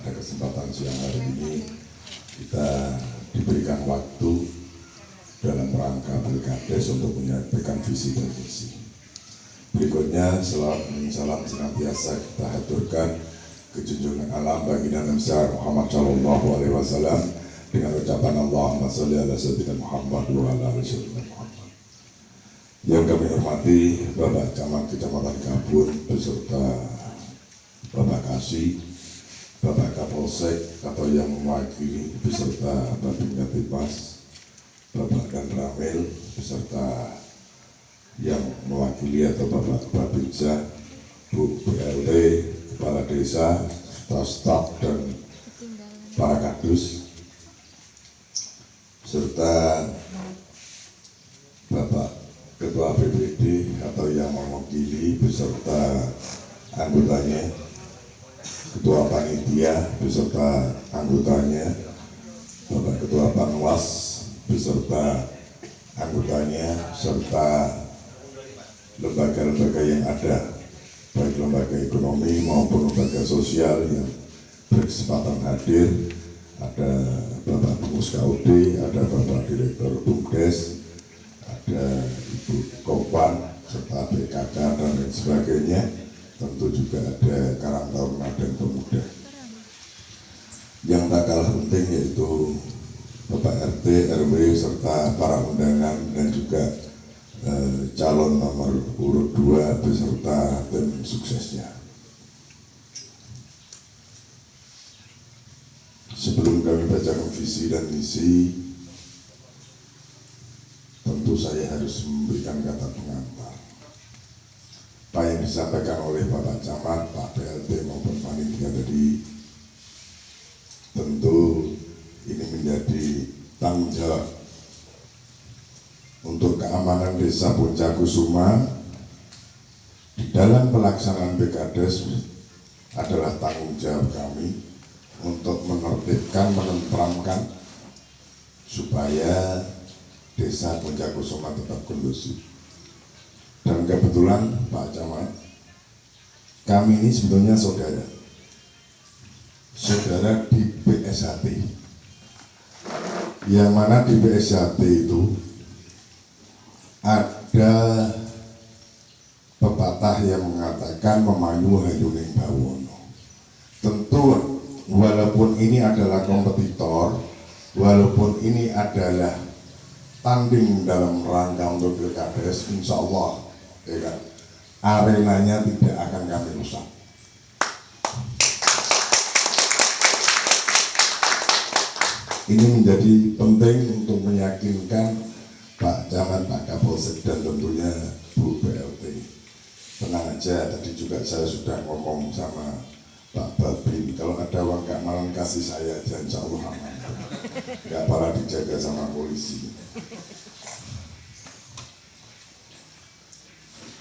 pada kesempatan siang hari ini kita diberikan waktu dalam rangka Pilkades untuk menyampaikan visi dan misi. Berikutnya salam senantiasa kita haturkan ke junjungan alam baginda Nabi Muhammad Shallallahu Alaihi Wasallam dengan ucapan Allahumma sholli ala sayyidina Muhammad wa ala ali sayyidina Muhammad. Yang kami hormati Bapak Camat Kecamatan Gabun beserta Bapak Kasih, Bapak Kapolsek atau yang mewakili beserta Babinnya Timas, Bapak Dan Ramil beserta yang mewakili atau Bapak Babinsa, Bu BLT, Kepala Desa, staf dan para kadus, serta Bapak Ketua BPD atau yang mewakili beserta anggotanya, Ketua Panitia beserta anggotanya, Bapak Ketua Panwas beserta anggotanya, serta lembaga-lembaga yang ada, baik lembaga ekonomi maupun lembaga sosial yang berkesempatan hadir. Ada Bapak Pengus KUD, ada Bapak Direktur BUMDes, ada Ibu Kopan, serta BKK dan lain sebagainya. Tentu juga ada Karang Taruna dan Pemuda. Yang tak kalah penting yaitu Bapak RT, RW, serta para undangan dan juga calon nomor urut 2 beserta tim suksesnya. Sebelum kami bacakan visi dan misi, tentu saya harus memberikan kata pengantar. Apa yang disampaikan oleh Bapak Camat, Pak PLT maupun panitia tadi, tentu ini menjadi tanggung jawab untuk keamanan Desa Puncakusuma di dalam pelaksanaan Pilkades adalah tanggung jawab kami untuk menertibkan, menenteramkan supaya Desa Puncakusuma tetap kondusif. Dan kebetulan Pak Camat, kami ini sebetulnya saudara di BSHT, yang mana di BSHT itu ada pepatah yang mengatakan memayu hayuning bawono. Tentu walaupun ini adalah kompetitor, walaupun ini adalah tanding dalam rangka untuk Pilkades, insya Allah ya kan, arenanya tidak akan kami rusak. Ini menjadi penting untuk meyakinkan Pak Camat, Pak Kapolsek, dan tentunya Bu BLT. Tenang aja, tadi juga saya sudah ngomong sama Pak Babin, kalau ada uang keamanan kasih saya aja, insya Allah aman. Gak pernah dijaga sama polisi.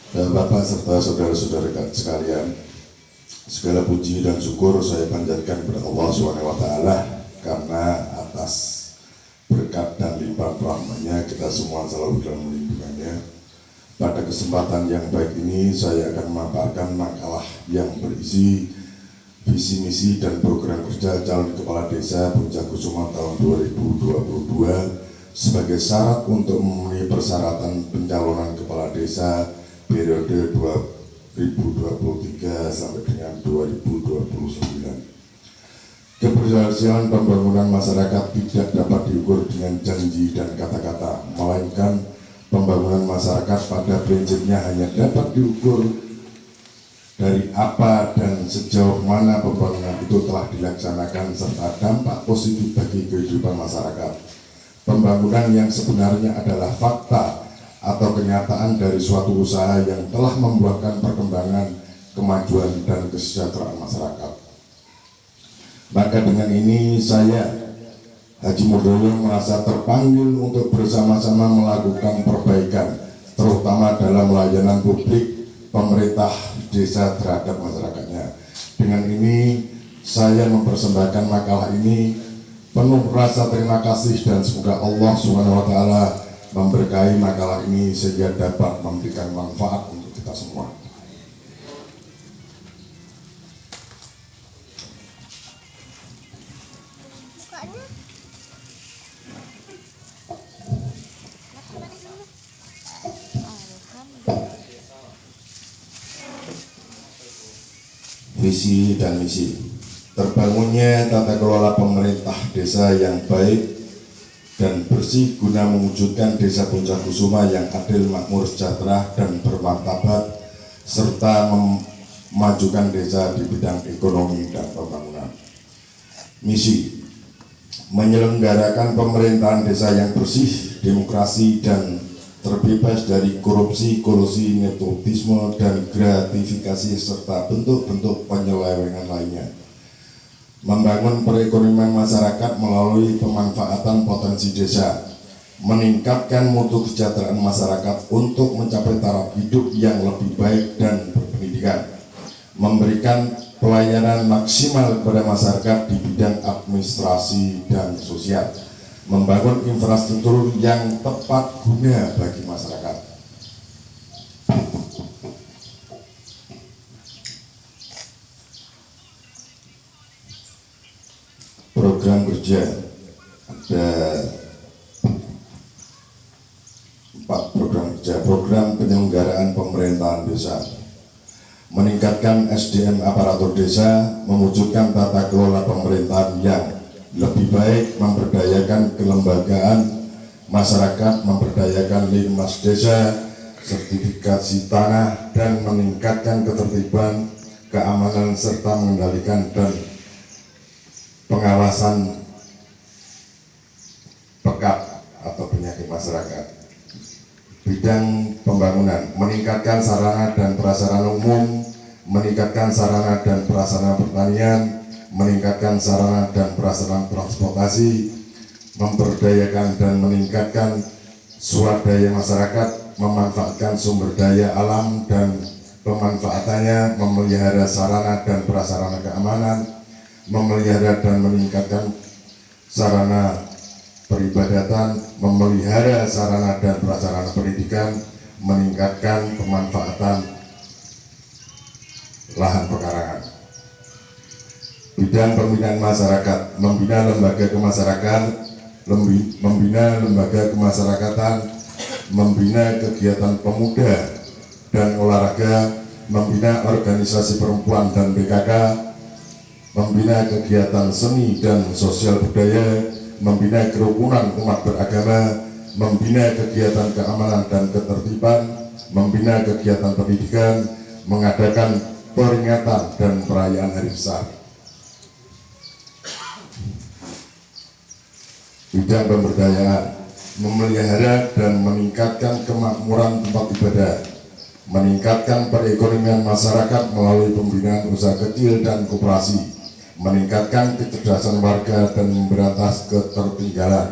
Bapak serta saudara-saudara sekalian, segala puji dan syukur saya panjatkan kepada Allah SWT karena atas berkat dan limpah rahmatnya kita semua selalu dalam lindungannya. Pada kesempatan yang baik ini saya akan memaparkan makalah yang berisi visi misi dan program kerja calon kepala desa Puncakusuma tahun 2022 sebagai syarat untuk memenuhi persyaratan pencalonan kepala desa periode 2023 sampai dengan 2029. Keberhasilan pembangunan masyarakat tidak dapat diukur dengan janji dan kata-kata, melainkan pembangunan masyarakat pada prinsipnya hanya dapat diukur dari apa dan sejauh mana pembangunan itu telah dilaksanakan serta dampak positif bagi kehidupan masyarakat. Pembangunan yang sebenarnya adalah fakta atau kenyataan dari suatu usaha yang telah membuahkan perkembangan, kemajuan, dan kesejahteraan masyarakat. Maka dengan ini saya, Haji Mulyono, merasa terpanggil untuk bersama-sama melakukan perbaikan, terutama dalam layanan publik pemerintah desa terhadap masyarakatnya. Dengan ini saya mempersembahkan makalah ini penuh rasa terima kasih dan semoga Allah SWT memberkahi makalah ini sehingga dapat memberikan manfaat untuk kita semua. Visi dan misi: terbangunnya tata kelola pemerintah desa yang baik dan bersih guna mewujudkan Desa Puncak Kusuma yang adil, makmur, sejahtera, dan bermartabat, serta memajukan desa di bidang ekonomi dan pembangunan. Misi: menyelenggarakan pemerintahan desa yang bersih, demokrasi, dan terbebas dari korupsi, kolusi, nepotisme, dan gratifikasi, serta bentuk-bentuk penyelewengan lainnya. Membangun perekonomian masyarakat melalui pemanfaatan potensi desa, meningkatkan mutu kesejahteraan masyarakat untuk mencapai taraf hidup yang lebih baik dan berpendidikan, memberikan pelayanan maksimal kepada masyarakat di bidang administrasi dan sosial, membangun infrastruktur yang tepat guna bagi masyarakat. Program kerja: ada 4 program kerja. Program penyelenggaraan pemerintahan desa: meningkatkan SDM aparatur desa, mewujudkan tata kelola pemerintahan yang lebih baik, memberdayakan kelembagaan masyarakat, memberdayakan linmas desa, sertifikasi tanah, dan meningkatkan ketertiban, keamanan, serta mengendalikan dan pengawasan pekat atau penyakit masyarakat. Bidang pembangunan: meningkatkan sarana dan prasarana umum, meningkatkan sarana dan prasarana pertanian, meningkatkan sarana dan prasarana transportasi, memberdayakan dan meningkatkan swadaya masyarakat, memanfaatkan sumber daya alam dan pemanfaatannya, memelihara sarana dan prasarana keamanan, memelihara dan meningkatkan sarana peribadatan, memelihara sarana dan prasarana pendidikan, meningkatkan pemanfaatan lahan pekarangan. Bidang pembinaan masyarakat: membina lembaga kemasyarakatan, membina kegiatan pemuda dan olahraga, membina organisasi perempuan dan PKK, membina kegiatan seni dan sosial budaya, membina kerukunan umat beragama, membina kegiatan keamanan dan ketertiban, membina kegiatan pendidikan, mengadakan peringatan dan perayaan hari besar. Bidang pemberdayaan: memelihara dan meningkatkan kemakmuran tempat ibadah, meningkatkan perekonomian masyarakat melalui pembinaan usaha kecil dan koperasi, meningkatkan kecerdasan warga dan memberantas ketertinggalan,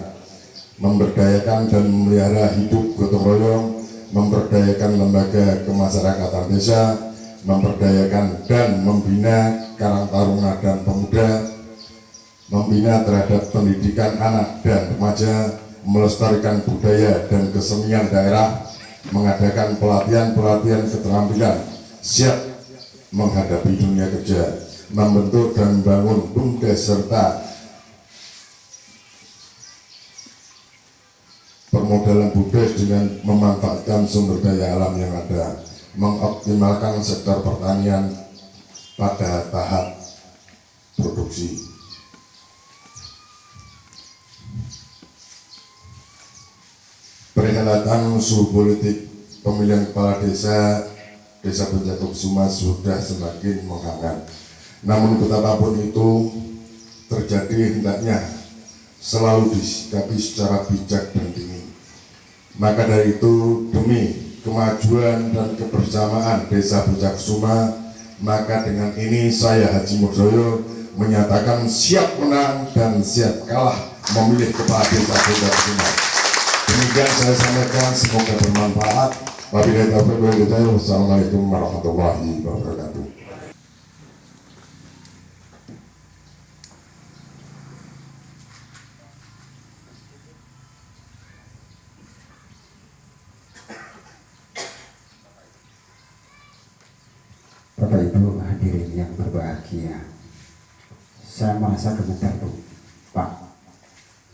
memberdayakan dan memelihara hidup gotong royong, memberdayakan lembaga kemasyarakatan desa, memberdayakan dan membina Karang Taruna dan Pemuda, membina terhadap pendidikan anak dan remaja, melestarikan budaya dan kesenian daerah, mengadakan pelatihan-pelatihan keterampilan siap menghadapi dunia kerja, membentuk dan membangun BUMDes serta permodalan BUMDes dengan memanfaatkan sumber daya alam yang ada, mengoptimalkan sektor pertanian pada tahap produksi. Perhelatan suhu politik pemilihan kepala desa Puncak Kusuma sudah semakin menghangat. Namun betapapun itu terjadi, hendaknya selalu disikapi secara bijak dan dingin. Maka dari itu, demi kemajuan dan kebersamaan Desa Puncak Kusuma, maka dengan ini saya Haji Murdoyo menyatakan siap menang dan siap kalah memilih kepala Desa Puncak Kusuma. Demikian saya sampaikan, semoga bermanfaat. Wabillahi taufiq wal hidayah. Wassalamualaikum warahmatullahi wabarakatuh. Bapak Ibu hadirin yang berbahagia, saya merasa gemetar, Pak.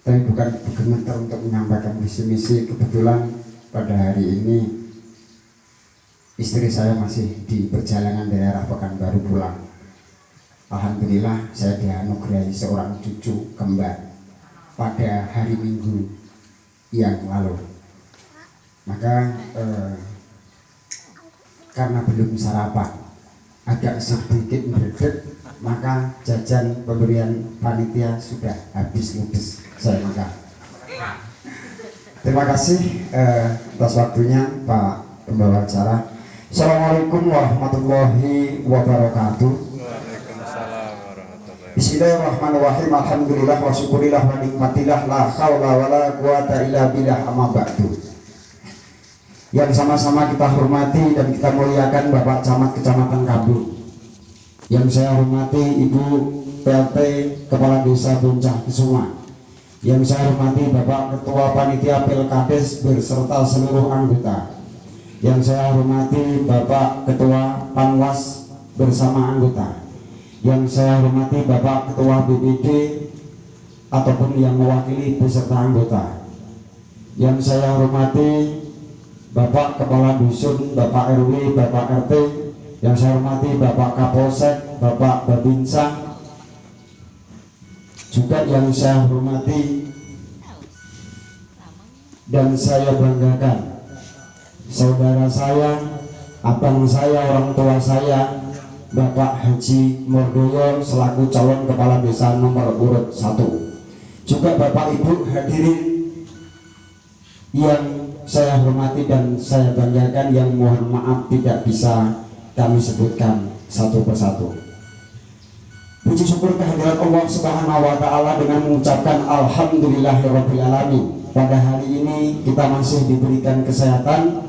tapi bukan gemeter untuk menyampaikan visi misi. Kebetulan pada hari ini istri saya masih di perjalanan daerah Pekanbaru pulang. Alhamdulillah saya dianugerahi seorang cucu kembar pada hari Minggu yang lalu. Maka karena belum sarapan, agak sedikit meredet, maka jajan pemberian panitia sudah habis ludes saya makan. Terima kasih atas waktunya Pak Pembawa Acara. Assalamualaikum warahmatullahi wabarakatuh. Bismillahirrahmanirrahim. Alhamdulillah wa syukurillah wa nikmatillah, la haula wa la quwata illa billah, amma ba'du. Yang sama-sama kita hormati dan kita muliakan Bapak Camat Kecamatan Kabul. Yang saya hormati Ibu PLT Kepala Desa Boncah Kesuma. Yang saya hormati Bapak Ketua Panitia Pilkades beserta seluruh anggota. Yang saya hormati Bapak Ketua Panwas bersama anggota. Yang saya hormati Bapak Ketua BPD ataupun yang mewakili beserta anggota. Yang saya hormati Bapak Kepala Dusun, Bapak RW, Bapak RT. Yang saya hormati Bapak Kapolsek, Bapak Babinsa. Juga yang saya hormati dan saya banggakan saudara saya, abang saya, orang tua saya, Bapak Haji Mordoyo selaku calon kepala desa nomor urut 1. Juga Bapak Ibu hadirin yang saya hormati dan saya banggakan, yang mohon maaf tidak bisa kami sebutkan satu persatu. Puji syukur kehadirat Allah Subhanahu wa taala dengan mengucapkan alhamdulillahirabbil alamin. Pada hari ini kita masih diberikan kesehatan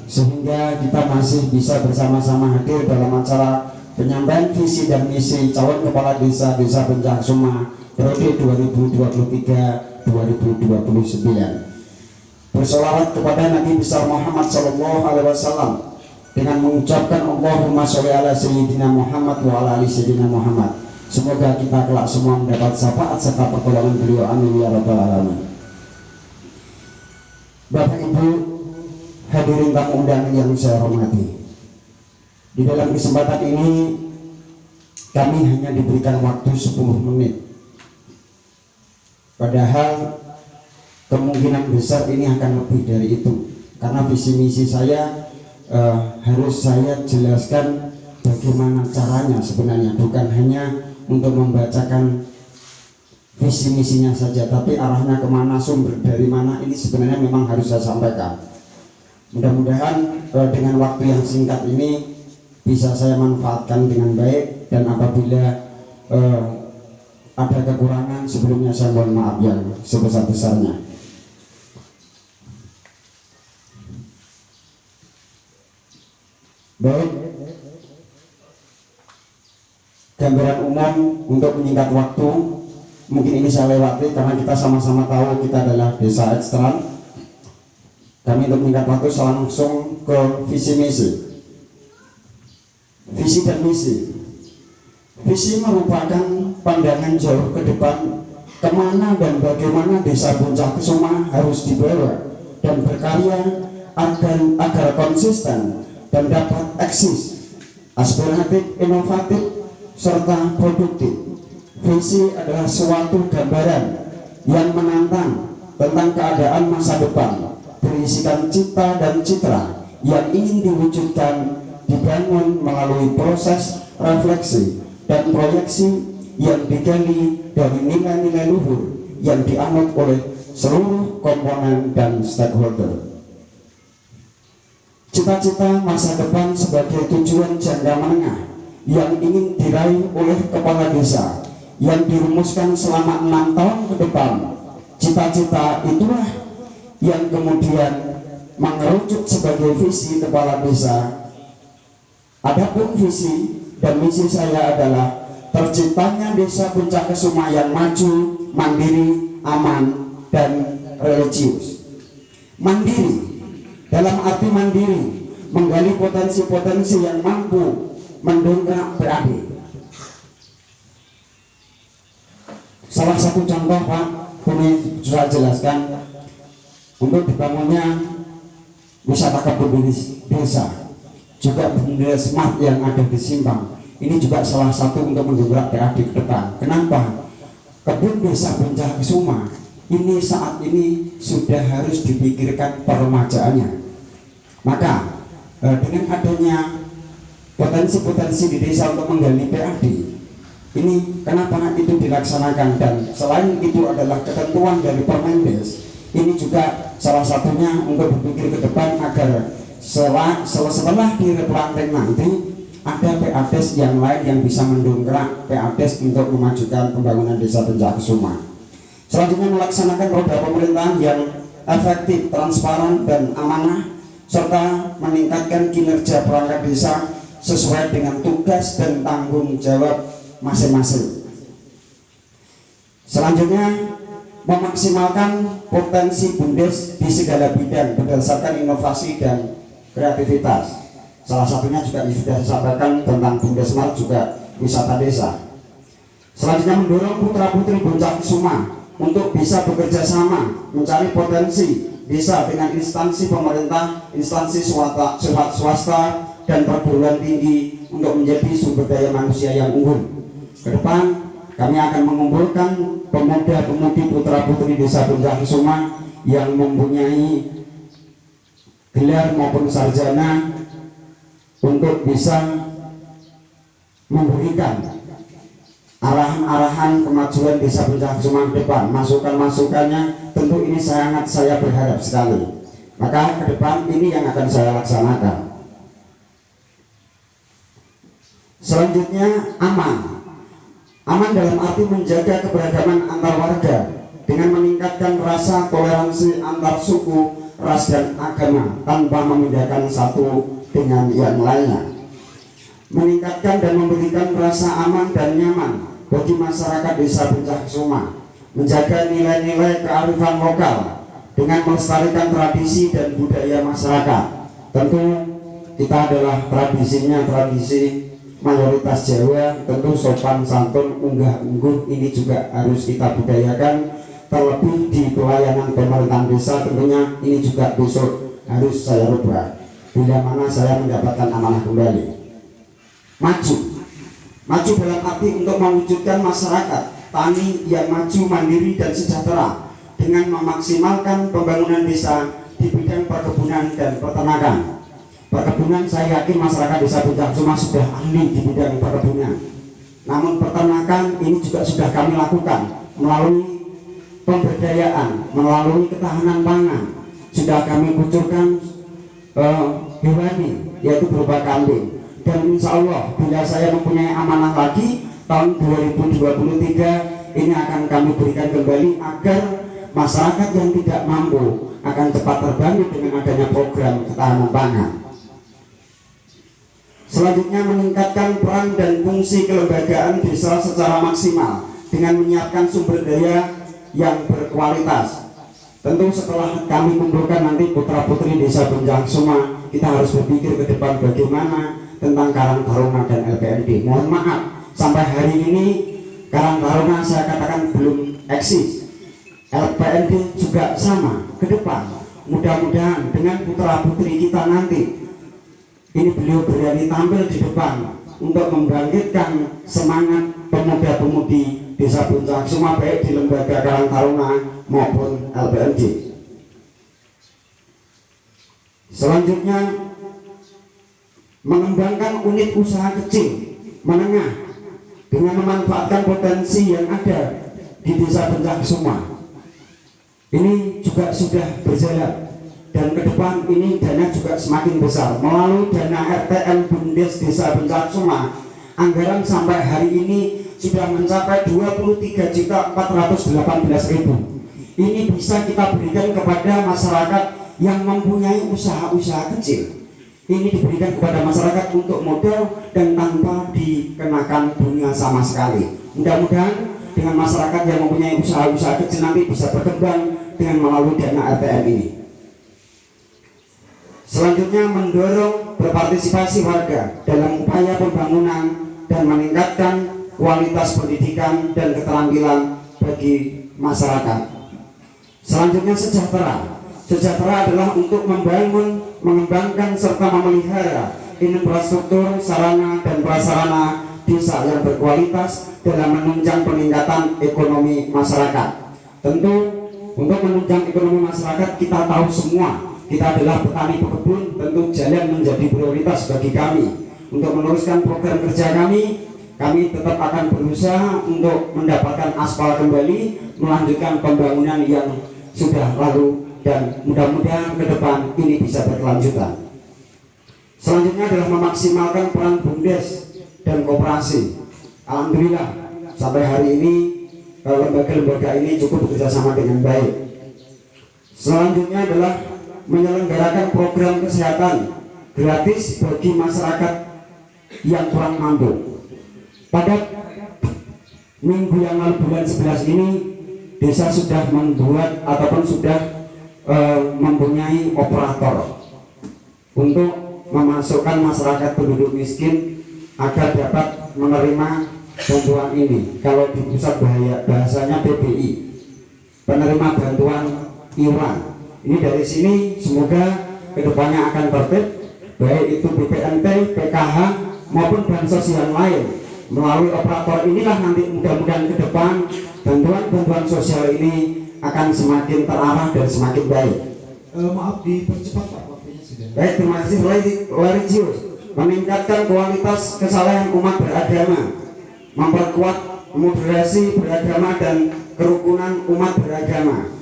sehingga kita masih bisa bersama-sama hadir dalam acara penyampaian visi dan misi calon kepala desa Desa Boncah Kesuma periode 2023-2029. Bersolawat kepada Nabi besar Muhammad SAW dengan mengucapkan Allahumma sholli ala sayyidina Muhammad wa ala ali sayyidina Muhammad. Semoga kita kelak semua mendapat syafaat serta pertolongan beliau, amin ya rabbal alamin. Bapak Ibu hadirin tamu undangan yang saya hormati, di dalam kesempatan ini kami hanya diberikan waktu 10 menit. Padahal kemungkinan besar ini akan lebih dari itu, karena visi misi saya harus saya jelaskan bagaimana caranya sebenarnya, bukan hanya untuk membacakan visi misinya saja, tapi arahnya kemana, sumber dari mana, ini sebenarnya memang harus saya sampaikan. Mudah-mudahan dengan waktu yang singkat ini bisa saya manfaatkan dengan baik, dan apabila ada kekurangan sebelumnya saya mohon maaf yang sebesar-besarnya. Baik, gambaran umum untuk menyingkat waktu mungkin ini saya lewati karena kita sama-sama tahu kita adalah desa ekstran. Kami untuk menyingkat waktu langsung ke visi misi. Visi dan misi. Visi merupakan pandangan jauh ke depan kemana dan bagaimana Desa Boncah Kesuma harus dibawa dan berkarya agar konsisten dan dapat eksis, aspiratif, inovatif, serta produktif. Visi adalah suatu gambaran yang menantang tentang keadaan masa depan, berisikan cita dan citra yang ingin diwujudkan, dibangun melalui proses refleksi dan proyeksi yang digali dari nilai-nilai luhur yang dianut oleh seluruh komponen dan stakeholder. Cita-cita masa depan sebagai tujuan jangka menengah yang ingin diraih oleh kepala desa yang dirumuskan selama 6 tahun ke depan. Cita-cita itulah yang kemudian mengerucut sebagai visi kepala desa. Adapun visi dan misi saya adalah terciptanya Desa Boncah Kesuma yang maju, mandiri, aman, dan religius. Mandiri dalam arti mandiri, menggali potensi-potensi yang mampu mendongkrak PAD. Salah satu contoh Pak, ini sudah jelaskan untuk dibangunnya wisata kebun desa, juga bendera smart yang ada di Simpang. Ini juga salah satu untuk mendongkrak PAD ke depan. Kenapa? Kebun desa Bencaksuma ini saat ini sudah harus dipikirkan peremajaannya. Maka dengan adanya potensi-potensi di desa untuk menggali PAD ini, kenapa itu dilaksanakan, dan selain itu adalah ketentuan dari Permendes, ini juga salah satunya untuk berpikir ke depan agar setelah di replanting nanti ada PADes yang lain yang bisa mendongkrak PADes untuk memajukan pembangunan desa Bencaksuma. Selanjutnya melaksanakan roda pemerintahan yang efektif, transparan, dan amanah, serta meningkatkan kinerja perangkat desa sesuai dengan tugas dan tanggung jawab masing-masing. Selanjutnya memaksimalkan potensi BUMDes di segala bidang berdasarkan inovasi dan kreativitas. Salah satunya juga sudah disampaikan tentang BUMDes Smart, juga wisata desa. Selanjutnya mendorong putra-putri Bencaksuma untuk bisa bekerja sama mencari potensi desa dengan instansi pemerintah, instansi swasta, dan perguruan tinggi untuk menjadi sumber daya manusia yang unggul. Ke depan kami akan mengumpulkan pemuda-pemudi putra-putri desa Bencaksuma yang mempunyai gelar maupun sarjana untuk bisa memberikan arahan-arahan kemajuan desa Bencaksuma ke depan. Masukan-masukannya tentu ini sangat saya berharap sekali. Maka ke depan ini yang akan saya laksanakan. Selanjutnya aman dalam arti menjaga keberagaman antar warga dengan meningkatkan rasa toleransi antar suku, ras, dan agama tanpa memindahkan satu dengan yang lainnya. Meningkatkan dan memberikan rasa aman dan nyaman bagi masyarakat desa Bencaksuma. Menjaga nilai-nilai kearifan lokal dengan melestarikan tradisi dan budaya masyarakat. Tentu kita adalah tradisinya tradisi mayoritas Jawa, tentu sopan santun, unggah ungguh ini juga harus kita budayakan. Terlebih di pelayanan pemerintahan desa tentunya ini juga besok harus saya rubah bila mana saya mendapatkan amanah kembali. Maju dalam arti untuk mewujudkan masyarakat tani yang maju, mandiri, dan sejahtera dengan memaksimalkan pembangunan desa di bidang perkebunan dan peternakan. Perkebunan, saya yakin masyarakat desa Bencaksuma sudah ahli di bidang perkebunan. Namun peternakan ini juga sudah kami lakukan melalui pemberdayaan, melalui ketahanan pangan. Sudah kami kucurkan hewani, yaitu berupa kambing. Dan insya Allah bila saya mempunyai amanah lagi tahun 2023 ini akan kami berikan kembali agar masyarakat yang tidak mampu akan cepat terbangun dengan adanya program ketahanan pangan. Selanjutnya meningkatkan peran dan fungsi kelembagaan desa secara maksimal dengan menyiapkan sumber daya yang berkualitas. Tentu setelah kami kumpulkan nanti putra-putri desa Bencaksuma, kita harus berpikir ke depan bagaimana tentang Karang Taruna dan LPMD. Mohon maaf, sampai hari ini Karang Taruna saya katakan belum eksis. LPMD juga sama ke depan. Mudah-mudahan dengan putra-putri kita nanti ini beliau berani tampil di depan untuk membangkitkan semangat pemuda-pemudi desa Bencaksuma baik di lembaga Karang Taruna maupun LPMD. Selanjutnya mengembangkan unit usaha kecil menengah dengan memanfaatkan potensi yang ada di desa Bencaksuma. Ini juga sudah berjalan. Dan ke depan ini dana juga semakin besar melalui dana RTM BUMDes Desa Bencaksuma. Anggaran sampai hari ini sudah mencapai 23.418.000. Ini bisa kita berikan kepada masyarakat yang mempunyai usaha-usaha kecil. Ini diberikan kepada masyarakat untuk modal dan tanpa dikenakan bunga sama sekali. Mudah-mudahan dengan masyarakat yang mempunyai usaha-usaha kecil nanti bisa berkembang dengan melalui dana RTM ini. Selanjutnya mendorong berpartisipasi warga dalam upaya pembangunan dan meningkatkan kualitas pendidikan dan keterampilan bagi masyarakat. Selanjutnya sejahtera. Sejahtera adalah untuk membangun, mengembangkan serta memelihara infrastruktur, sarana dan prasarana desa yang berkualitas dalam menunjang peningkatan ekonomi masyarakat. Tentu untuk menunjang ekonomi masyarakat kita tahu semua, kita adalah petani pekebun, tentu jalan menjadi prioritas bagi kami. Untuk meneruskan program kerja kami tetap akan berusaha untuk mendapatkan aspal kembali, melanjutkan pembangunan yang sudah lalu, dan mudah-mudahan ke depan ini bisa berkelanjutan. Selanjutnya adalah memaksimalkan peran BUMDes dan koperasi. Alhamdulillah sampai hari ini lembaga-lembaga ini cukup bekerja sama dengan baik. Selanjutnya adalah menyelenggarakan program kesehatan gratis bagi masyarakat yang kurang mampu. Pada minggu yang lalu bulan 11 ini desa sudah membuat ataupun sudah mempunyai operator untuk memasukkan masyarakat penduduk miskin agar dapat menerima bantuan ini. Kalau di pusat bahasanya PBI, penerima bantuan iuran. Ini dari sini semoga kedepannya akan tertib, baik itu BPNT, PKH maupun bansos yang lain. Melalui operator inilah nanti mudah-mudahan ke depan bantuan-bantuan sosial ini akan semakin terarah dan semakin baik. Maaf dipercepat Pak, waktunya sudah. Baik, terima kasih. Larijius, meningkatkan kualitas kesalahan umat beragama, memperkuat moderasi beragama dan kerukunan umat beragama.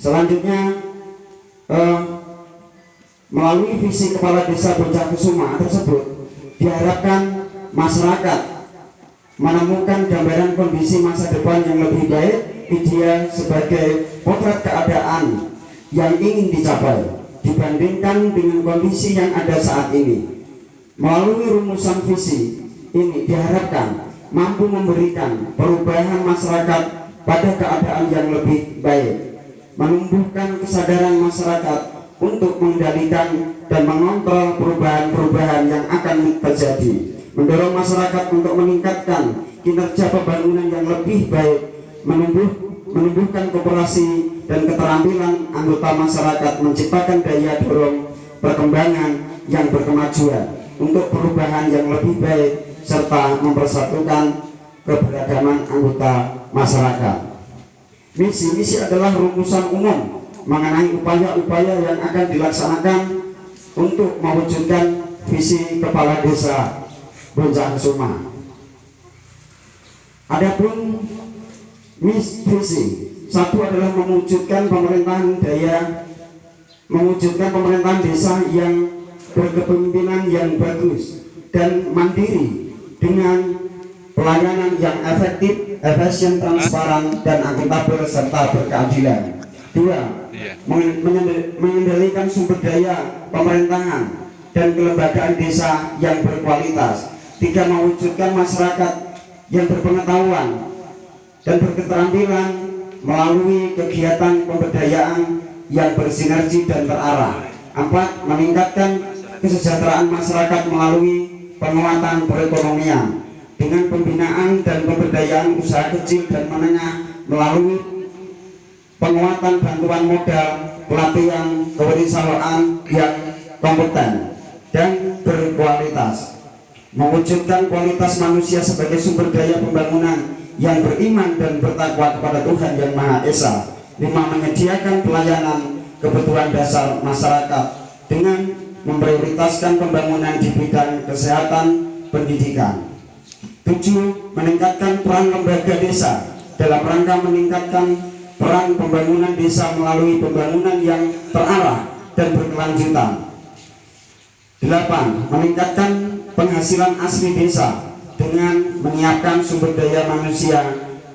Selanjutnya melalui visi Kepala Desa Boncakusuma tersebut diharapkan masyarakat menemukan gambaran kondisi masa depan yang lebih baik, ideal sebagai potret keadaan yang ingin dicapai dibandingkan dengan kondisi yang ada saat ini. Melalui rumusan visi ini diharapkan mampu memberikan perubahan masyarakat pada keadaan yang lebih baik, menumbuhkan kesadaran masyarakat untuk mengendalikan dan mengontrol perubahan-perubahan yang akan terjadi, mendorong masyarakat untuk meningkatkan kinerja pembangunan yang lebih baik, menumbuhkan kooperasi dan keterampilan anggota masyarakat, menciptakan daya dorong perkembangan yang berkemajuan untuk perubahan yang lebih baik, serta mempersatukan keberagaman anggota masyarakat. Misi adalah rumusan umum mengenai upaya-upaya yang akan dilaksanakan untuk mewujudkan visi Kepala Desa Boncakusuma. Adapun visi satu adalah mewujudkan pemerintahan desa yang berkepemimpinan yang bagus dan mandiri dengan pelayanan yang efektif, efisien, transparan, dan akuntabel serta berkeadilan. 2. Mengendalikan sumber daya pemerintahan dan kelembagaan desa yang berkualitas. 3. Mewujudkan masyarakat yang berpengetahuan dan berketerampilan melalui kegiatan pemberdayaan yang bersinergi dan terarah. 4. Meningkatkan kesejahteraan masyarakat melalui penguatan perekonomian dengan pembinaan dan pemberdayaan usaha kecil dan menengah melalui penguatan bantuan modal, pelatihan kewirausahaan yang kompeten dan berkualitas. Mewujudkan kualitas manusia sebagai sumber daya pembangunan yang beriman dan bertakwa kepada Tuhan Yang Maha Esa. 5. Menyediakan pelayanan kebutuhan dasar masyarakat dengan memprioritaskan pembangunan di bidang kesehatan, pendidikan. 7. Meningkatkan peran lembaga desa dalam rangka meningkatkan peran pembangunan desa melalui pembangunan yang terarah dan berkelanjutan. 8. Meningkatkan penghasilan asli desa dengan menyiapkan sumber daya manusia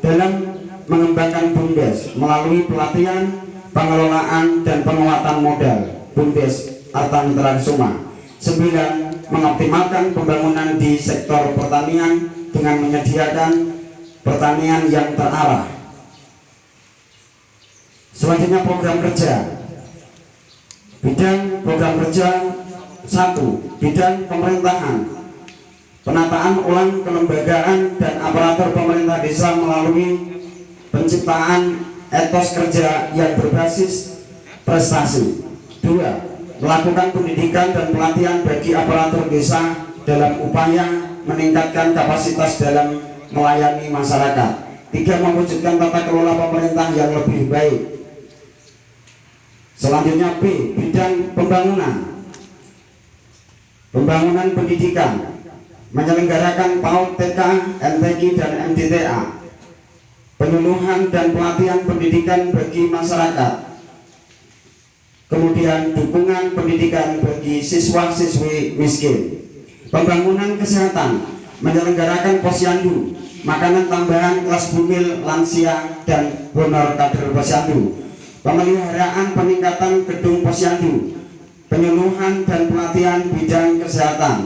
dalam mengembangkan BUMDes melalui pelatihan, pengelolaan, dan penguatan modal BUMDes Arta Mitra Kusuma. 9. Mengoptimalkan pembangunan di sektor pertanian dengan menyediakan pertanian yang terarah. Selanjutnya program kerja. Bidang program kerja 1. Bidang pemerintahan, penataan ulang kelembagaan dan aparatur pemerintah desa melalui penciptaan etos kerja yang berbasis prestasi. 2. Melakukan pendidikan dan pelatihan bagi aparatur desa dalam upaya meningkatkan kapasitas dalam melayani masyarakat. 3. Mewujudkan tata kelola pemerintah yang lebih baik. Selanjutnya B. Bidang pembangunan. Pembangunan pendidikan, menyelenggarakan PAUD, TK, MTQ, dan MDTA, penyuluhan dan pelatihan pendidikan bagi masyarakat, kemudian dukungan pendidikan bagi siswa-siswi miskin, pembangunan kesehatan, menyelenggarakan posyandu, makanan tambahan kelas bumil, lansia, dan honor kader posyandu, pemeliharaan peningkatan gedung posyandu, penyuluhan dan pelatihan bidang kesehatan.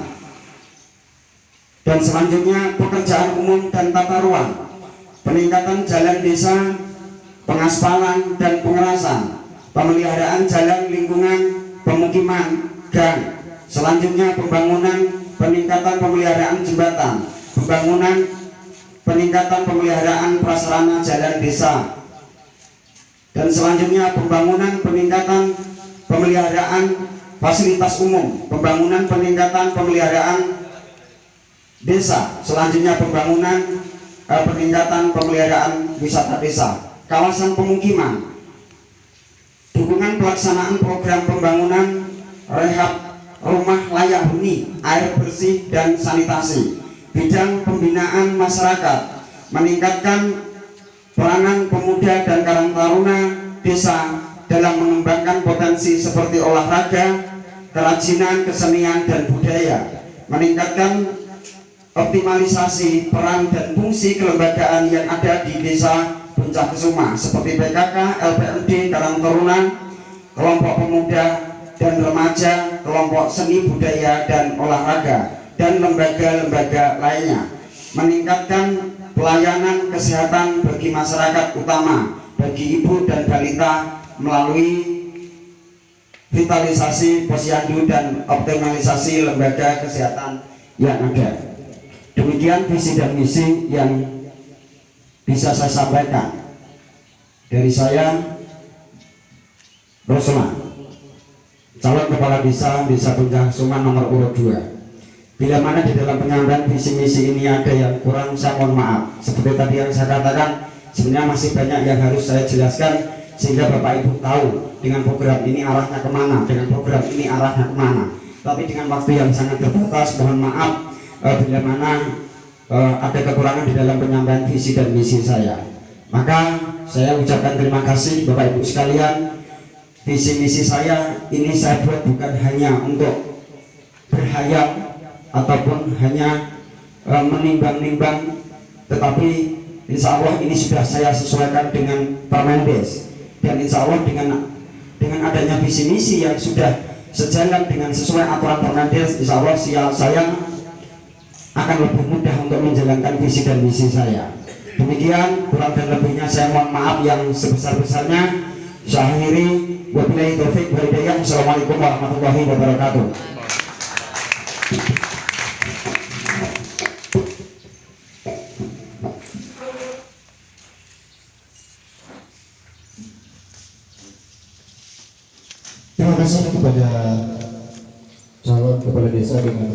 Dan selanjutnya pekerjaan umum dan tata ruang, peningkatan jalan desa, pengaspalan dan pengerasan, pemeliharaan jalan lingkungan pemukiman, gang. Selanjutnya pembangunan peningkatan pemeliharaan jembatan, pembangunan peningkatan pemeliharaan prasarana jalan desa. Dan selanjutnya pembangunan peningkatan pemeliharaan fasilitas umum, pembangunan peningkatan pemeliharaan desa. Selanjutnya pembangunan peningkatan pemeliharaan wisata desa, kawasan pemukiman, dukungan pelaksanaan program pembangunan rehab rumah layak huni, air bersih dan sanitasi, bidang pembinaan masyarakat, meningkatkan peranan pemuda dan karang taruna desa dalam mengembangkan potensi seperti olahraga, kerajinan, kesenian, dan budaya, meningkatkan optimalisasi peran dan fungsi kelembagaan yang ada di desa Puncakesuma seperti PKK, LPMD, Karang Taruna, kelompok pemuda dan remaja, kelompok seni budaya dan olahraga, dan lembaga-lembaga lainnya, meningkatkan pelayanan kesehatan bagi masyarakat, utama bagi ibu dan balita melalui vitalisasi posyandu dan optimalisasi lembaga kesehatan yang ada. Demikian visi dan misi yang bisa saya sampaikan dari saya, Rosman, calon kepala desa Puncakesuma nomor urut 2. Bila mana di dalam penyampaian visi misi ini ada yang kurang, saya mohon maaf. Seperti tadi yang saya katakan, sebenarnya masih banyak yang harus saya jelaskan sehingga Bapak Ibu tahu dengan program ini arahnya kemana, dengan program ini arahnya kemana. Tapi dengan waktu yang sangat terbatas, mohon maaf bila mana ada kekurangan di dalam penyampaian visi dan misi saya. Maka saya ucapkan terima kasih Bapak Ibu sekalian. Visi misi saya ini saya buat bukan hanya untuk berhayal ataupun hanya menimbang-nimbang, tetapi insya Allah ini sudah saya sesuaikan dengan Permendes. Dan insya Allah dengan adanya visi misi yang sudah sejalan dengan sesuai aturan Permendes, insya Allah saya akan lebih mudah untuk menjalankan visi dan misi saya. Demikian, kurang dan lebihnya saya mohon maaf yang sebesar-besarnya. Saya akhiri, wabillahi taufiq wal hidayah. Assalamualaikum warahmatullahi wabarakatuh. Terima kasih kepada calon kepala desa dengan